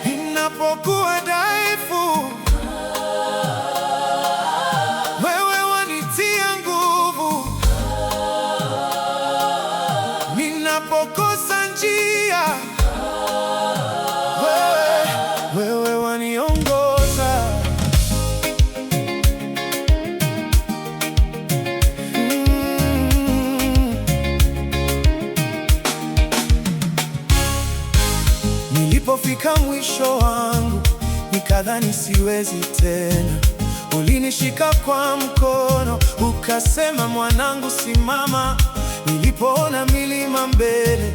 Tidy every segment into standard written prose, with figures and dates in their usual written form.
Ninapokuwa dhaifu, wewe wanitia nguvu. Ninapokosa njia, wewe waniongoza. Nilipofika mwisho wangu, nikadhani siwezi tena, ulinishika kwa mkono, ukasema, mwanangu simama. Nilipoona milima mbele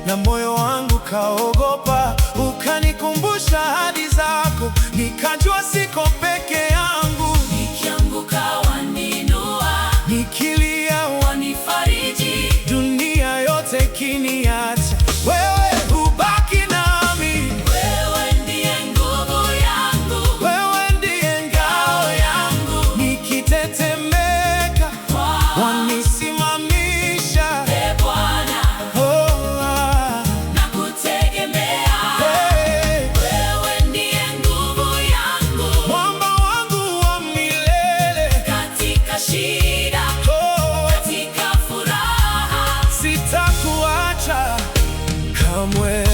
na moyo wangu kaogopa, ukanikumbusha ahadi zako, nikajua siko peke yangu. Nikianguka waninua, Nikilia wanifariji. dunia yote ikiniacha, wewe hubaki nami. Wewe ndiye nguvu yangu, Wewe ndiye ngao yangu, nikitetemeka wanisimamisha. e Bwana, nakutegemea. Wewe ndiye nguvu yangu, Mwamba wangu wa milele, katika shida, katika furaha. sitakuacha kamwe.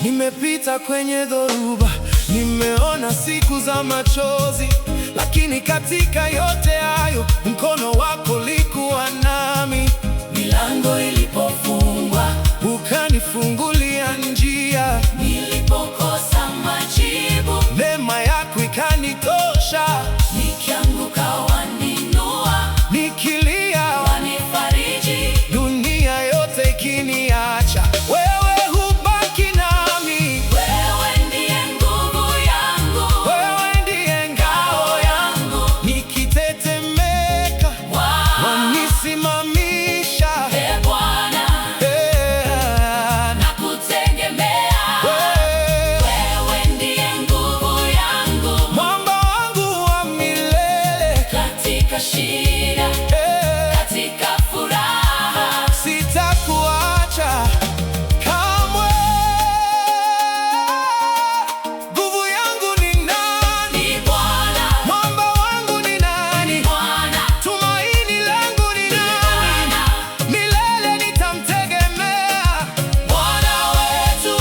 Nimepita kwenye dhoruba, nimeona siku za machozi, lakini katika yote hayo mkono wako ulikuwa nami. Milango ilipofungwa, Ukanifungulia njia, nilipokosa majibu, neema yako ikanitosha. nikianguka waninua, Nikilia wanifariji. dunia yote ikiniacha, wewe hubaki nami. Wewe ndiye nguvu yangu, Wewe ndiye ngao yangu, nikitetemeka wanisimamisha. e Bwana, nakutegemea. Wewe ndiye nguvu yangu, Mwamba wangu wa milele, katika shida, katika furaha. sitakuacha kamwe. Nguvu yangu ni nani? Ni Bwana, Mwamba wangu ni nani? Bwana, Tumaini langu ni nani? Milele nitamtegemea. Bwana wetu.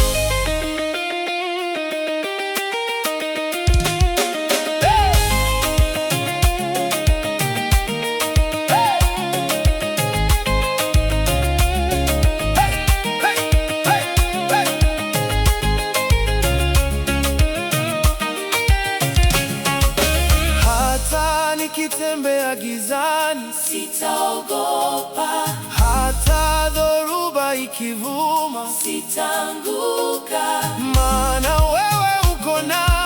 Hata nikitembea gizani, Sitaogopa, hata dhoruba ikivuma, sitaanguka. maana wewe uko nami.